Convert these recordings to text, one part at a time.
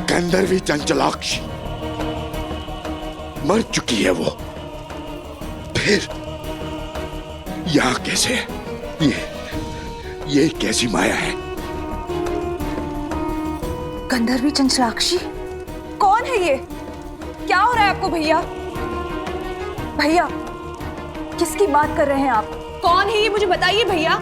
गंधर्वी चंचलाक्षी मर चुकी है वो। फिर यहाँ कैसे? ये कैसी माया है? गंधर्वी चंचलाक्षी? कौन है ये? क्या हो रहा है आपको भैया? भैया, किसकी बात कर रहे हैं आप? कौन है ये, मुझे बताइए भैया।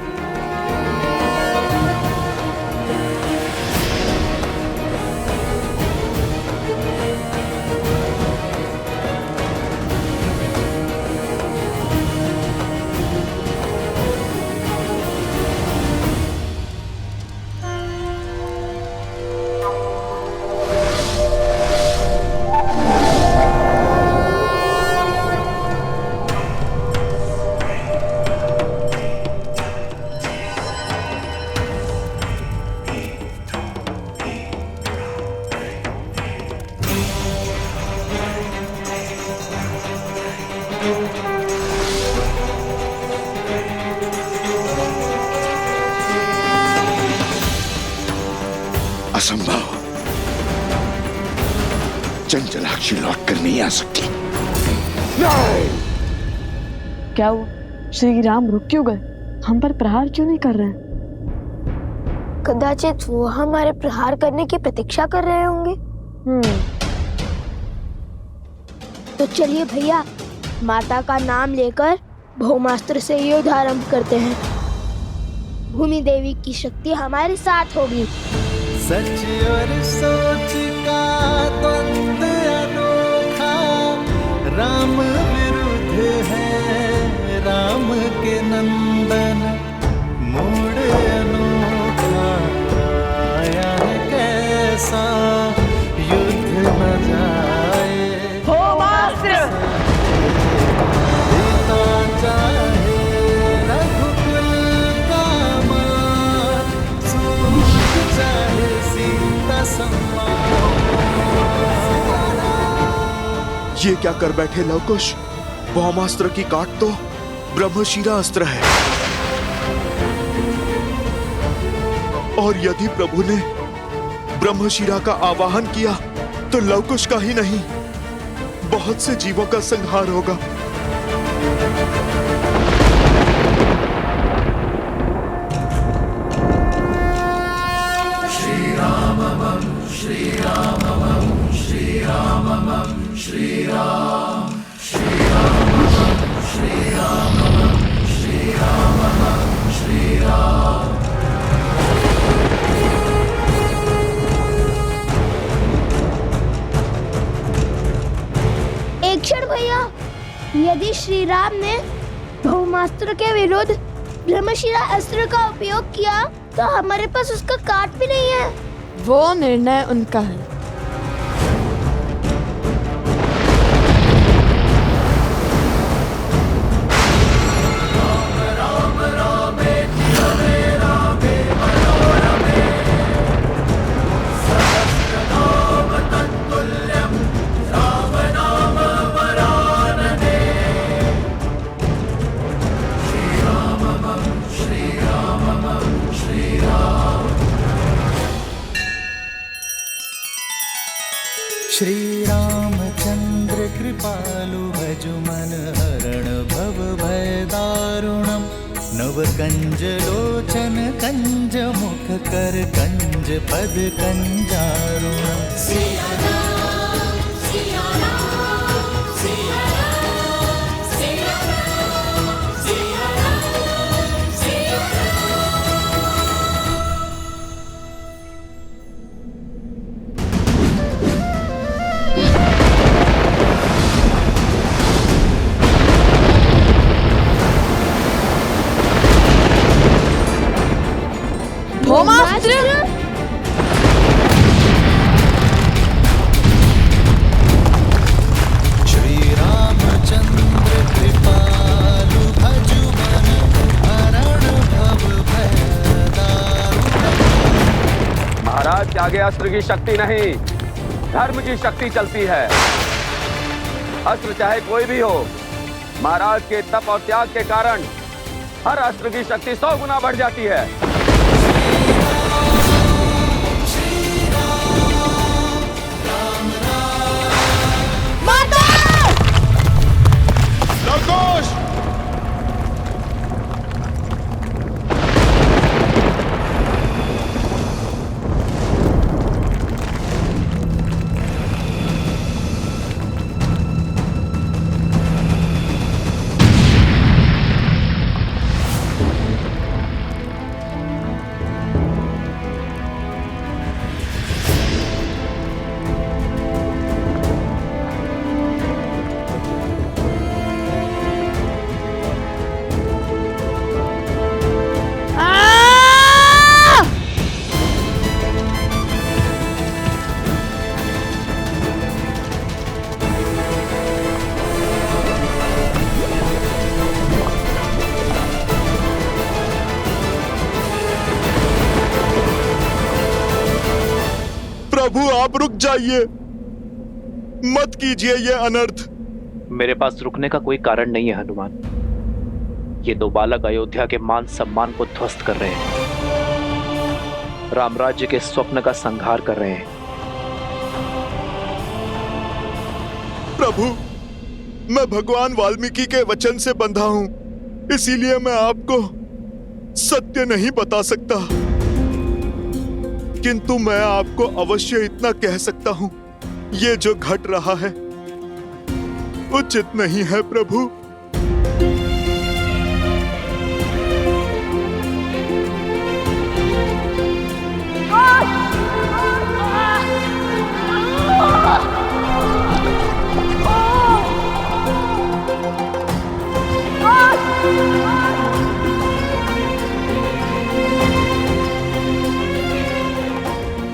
असंभव, चंचलाक्षी लौट कर नहीं आ सकती। नहीं! क्या हुआ? श्री राम रुक क्यों गए? हम पर प्रहार क्यों नहीं कर रहे हैं? कदाचित वो हमारे प्रहार करने की प्रतीक्षा कर रहे होंगे। तो चलिए भैया, माता का नाम लेकर भौमास्त्र से युद्ध आरंभ करते हैं। भूमि देवी की शक्ति हमारे साथ होगी। सच और सोच का द्वंद अनोखा, राम विरुद्ध है राम के नंदन, मोड़ अनोखा आया है कैसा, युद्ध न जाए भौमास्त्र। पिता चाहे रघुकुल का मान, सूरज चाहे सीता सम्मान। ये क्या कर बैठे लवकुश? भौमास्त्र की काट तो ब्रह्मशिरा अस्त्र है, और यदि प्रभु ने ब्रह्मशिरा का आवाहन किया तो लवकुश का ही नहीं, बहुत से जीवों का संहार होगा। श्री रामम श्री रामम श्री रामम श्री राम, श्री रामम श्री रामम श्री रामम श्री राम। एक क्षण भैया, यदि श्री राम ने भौमास्त्र के विरुद्ध ब्रह्मशिरा अस्त्र का उपयोग किया तो हमारे पास उसका काट भी नहीं है। वो निर्णय उनका है। श्री रामचंद्र कृपालु भजु मन हरण भव भय दारुणम, नव कंज लोचन कंज मुख कर कंज पद कंजारुणम। सिया राम, सिया राम, सिया राम, सिया राम, सिया राम, सिया भौमास्त्र। श्री रामचंद्र कृपालु भजु मन हरण भव भय दारुणम। महाराज के आगे अस्त्र की शक्ति नहीं, धर्म की शक्ति चलती है। अस्त्र चाहे कोई भी हो, महाराज के तप और त्याग के कारण हर अस्त्र की शक्ति 100 गुना बढ़ जाती है। श्री राम आप रुक जाइए, मत कीजिए ये अनर्थ। मेरे पास रुकने का कोई कारण नहीं है हनुमान। ये दो बालक अयोध्या के मान सम्मान को ध्वस्त कर रहे हैं, रामराज्य के स्वप्न का संहार कर रहे हैं। प्रभु, मैं भगवान वाल्मीकि के वचन से बंधा हूं, इसीलिए मैं आपको सत्य नहीं बता सकता, किंतु मैं आपको अवश्य इतना कह सकता हूं, ये जो घट रहा है उचित नहीं है प्रभु।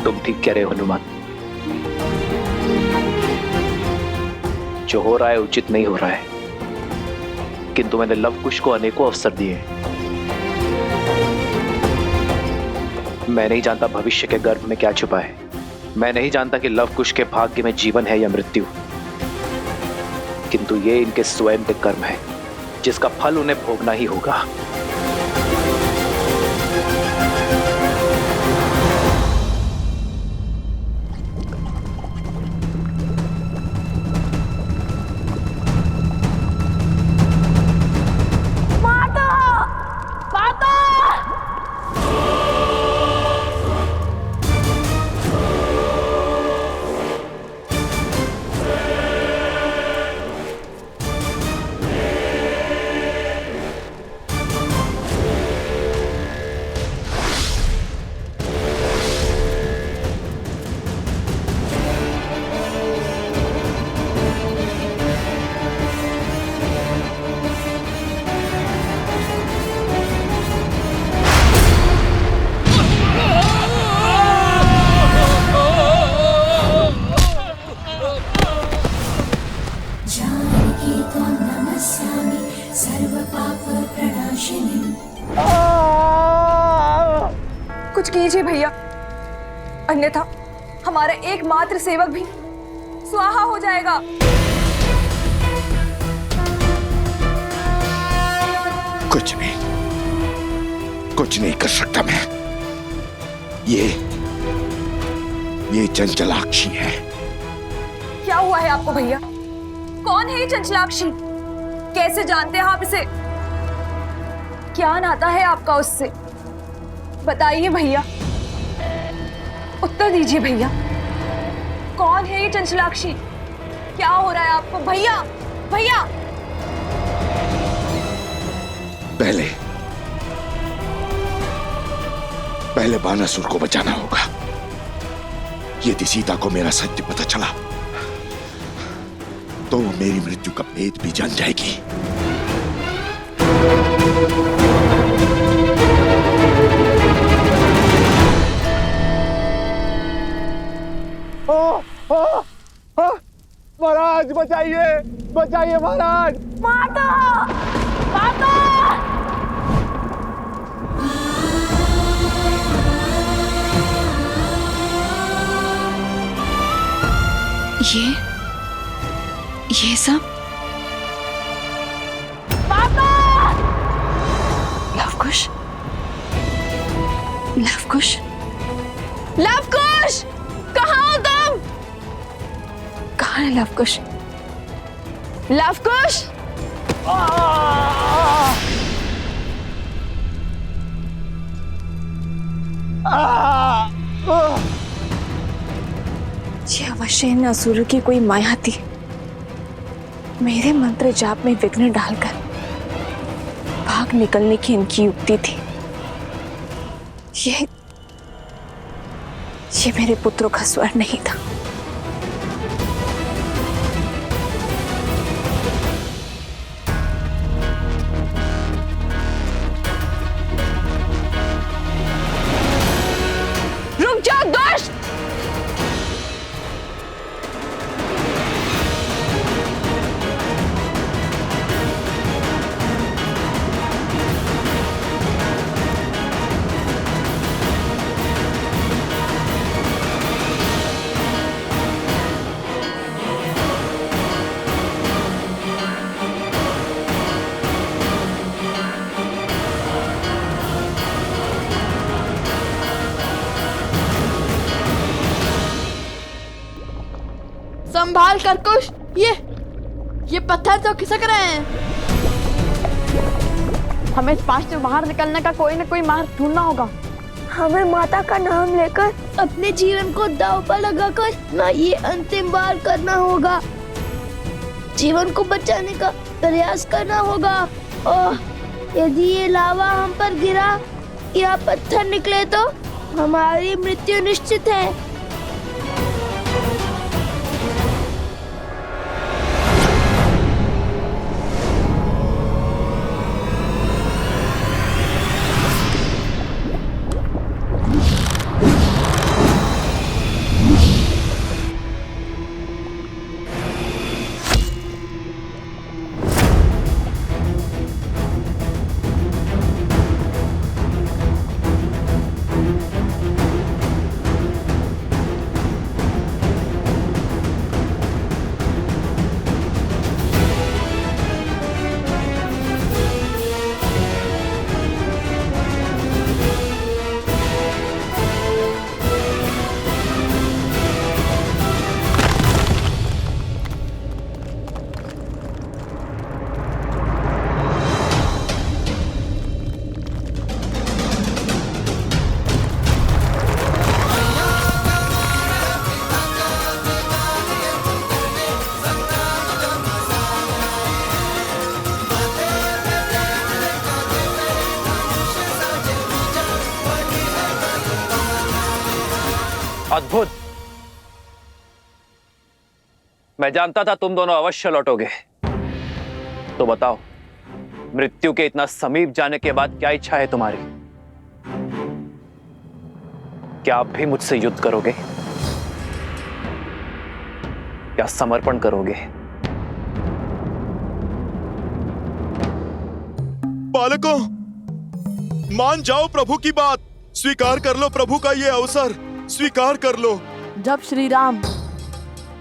तुम ठीक कह रहे हो हनुमान, जो हो रहा है उचित नहीं हो रहा है, किंतु मैंने लवकुश को अनेकों अवसर दिए। मैं नहीं जानता भविष्य के गर्भ में क्या छुपा है। मैं नहीं जानता कि लवकुश के भाग्य में जीवन है या मृत्यु, किंतु ये इनके स्वयं के कर्म है, जिसका फल उन्हें भोगना ही होगा। कुछ कीजिए भैया, अन्यथा हमारा एकमात्र सेवक भी स्वाहा हो जाएगा। कुछ नहीं कर सकता मैं। ये चंचलाक्षी है। क्या हुआ है आपको भैया? कौन है ये चंचलाक्षी? कैसे जानते हैं आप इसे? क्या नाता है आपका उससे? बताइए भैया, उत्तर दीजिए भैया। कौन है ये चंचलाक्षी? क्या हो रहा है आपको भैया? भैया पहले बानासुर को बचाना होगा। यदि सीता को मेरा सत्य पता चला तो वो मेरी मृत्यु का भेद भी जान जाएगी। महाराज बचाइए, बचाइए महाराज। माता! माता! ये सब लवकुश, लवकुश, लवकुश! कहाँ हो तुम? कहाँ है लवकुश? लवकुश! ये अवश्य इन असुरों की कोई माया थी, मेरे मंत्र जाप में विघ्न डालकर भाग निकलने की इनकी युक्ति थी। ये मेरे पुत्रों का स्वर नहीं था। रुक जाओ दुष्ट! बाल करकुश, ये पत्थर तो खिसक रहे हैं। हमें इस पास से बाहर निकलने का कोई ना कोई मार्ग ढूंढना होगा। हमें माता का नाम लेकर अपने जीवन को दांव पर लगाकर ना ये अंतिम बार करना होगा। जीवन को बचाने का प्रयास करना होगा। और यदि ये लावा हम पर गिरा या पत्थर निकले तो हमारी मृत्यु निश्चित है। अद्भुत। मैं जानता था तुम दोनों अवश्य लौटोगे। तो बताओ, मृत्यु के इतना समीप जाने के बाद क्या इच्छा है तुम्हारी? क्या आप भी मुझसे युद्ध करोगे? क्या समर्पण करोगे? बालकों, मान जाओ प्रभु की बात। स्वीकार कर लो प्रभु का ये अवसर, स्वीकार कर लो। जब श्री राम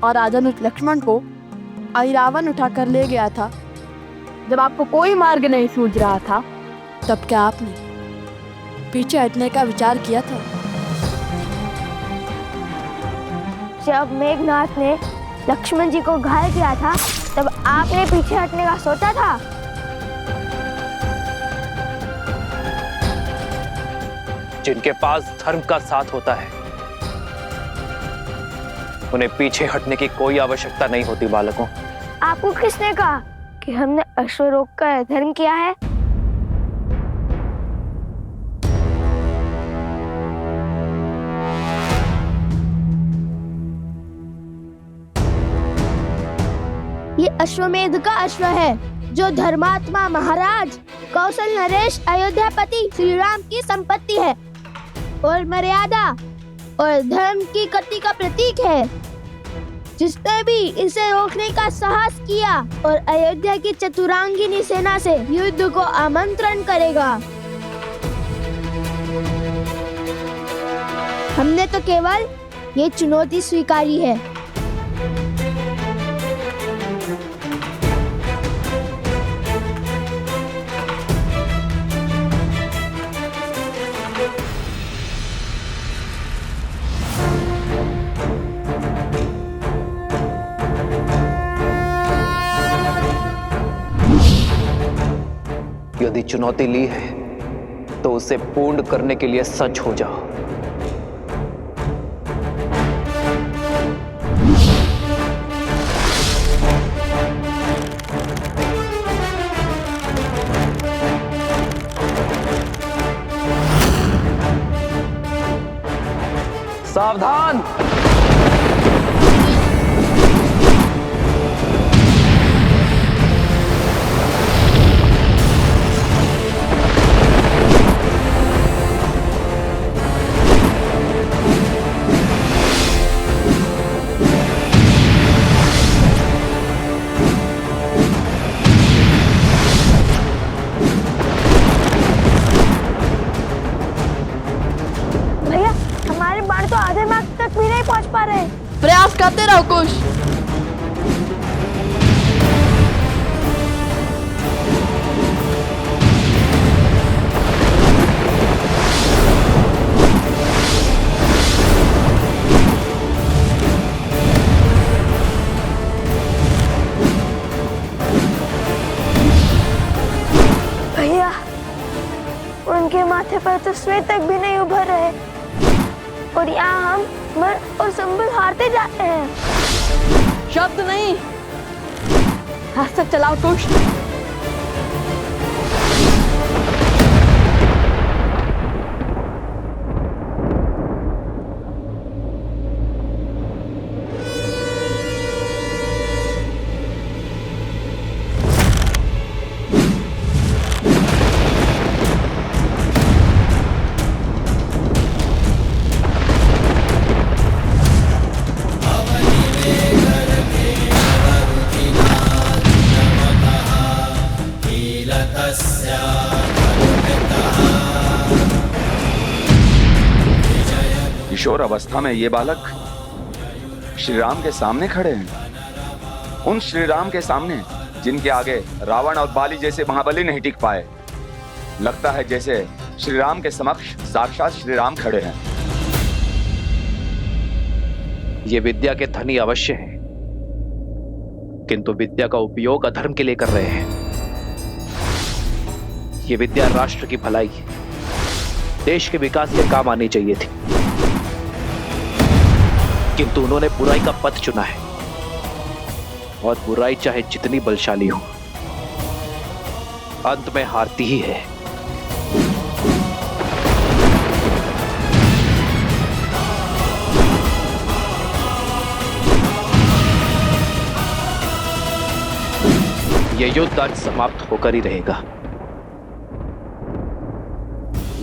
और राजानुज लक्ष्मण को अहिरावण उठाकर ले गया था, जब आपको कोई मार्ग नहीं सूझ रहा था, तब क्या आपने पीछे हटने का विचार किया था? जब मेघनाथ ने लक्ष्मण जी को घायल किया था, तब आपने पीछे हटने का सोचा था? जिनके पास धर्म का साथ होता है, उन्हें पीछे हटने की कोई आवश्यकता नहीं होती। बालकों, आपको किसने कहा कि हमने अश्व रोककर धर्म किया है? ये अश्वमेध का अश्व है, जो धर्मात्मा महाराज कौशल नरेश अयोध्यापति श्री राम की संपत्ति है और मर्यादा और धर्म की गति का प्रतीक है। जिसने भी इसे रोकने का साहस किया और अयोध्या की चतुरांगिनी सेना से युद्ध को आमंत्रण करेगा। हमने तो केवल ये चुनौती स्वीकारी है। यदि चुनौती ली है तो उसे पूर्ण करने के लिए सच हो जाओ। सावधान! भैया, हमारे बाण तो आधे मार्ग तक भी नहीं माथे पर तो स्वेद तक भी नहीं उभर रहे और यहाँ हम मन और संबल हारते जाते हैं। शब्द नहीं, हस्त चलाओ दुष्ट। किशोर अवस्था में ये बालक श्री राम के सामने खड़े हैं, उन श्री राम के सामने जिनके आगे रावण और बाली जैसे महाबली नहीं टिक पाए। लगता है जैसे श्री राम के समक्ष साक्षात श्री राम खड़े हैं। ये विद्या के धनी अवश्य हैं, किंतु विद्या का उपयोग अधर्म के लिए कर रहे हैं। ये विद्या राष्ट्र की भलाई, देश के विकास के काम आनी चाहिए थी, किंतु उन्होंने बुराई का पथ चुना है। और बुराई चाहे जितनी बलशाली हो, अंत में हारती ही है। यह युद्ध आज समाप्त होकर ही रहेगा।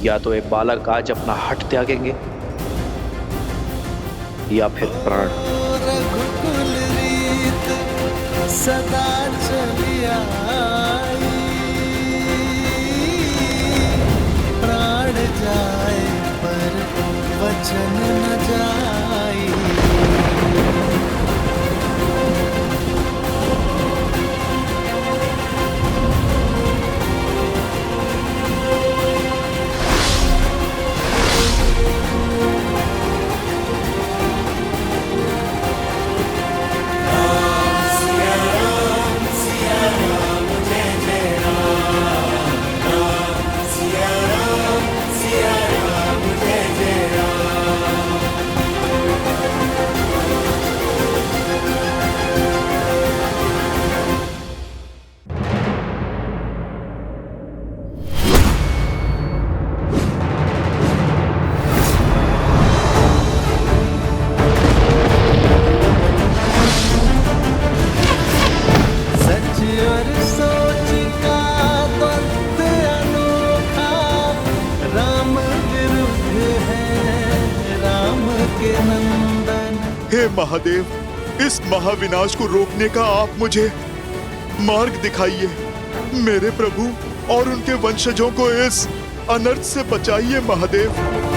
या तो ये बालक आज अपना हट त्यागेंगे या फिर प्राण। रघुकुल रीत सदा चली आई, प्राण जाए पर वचन न जाई। हे महादेव, इस महाविनाश को रोकने का आप मुझे मार्ग दिखाइए। मेरे प्रभु और उनके वंशजों को इस अनर्थ से बचाइए महादेव।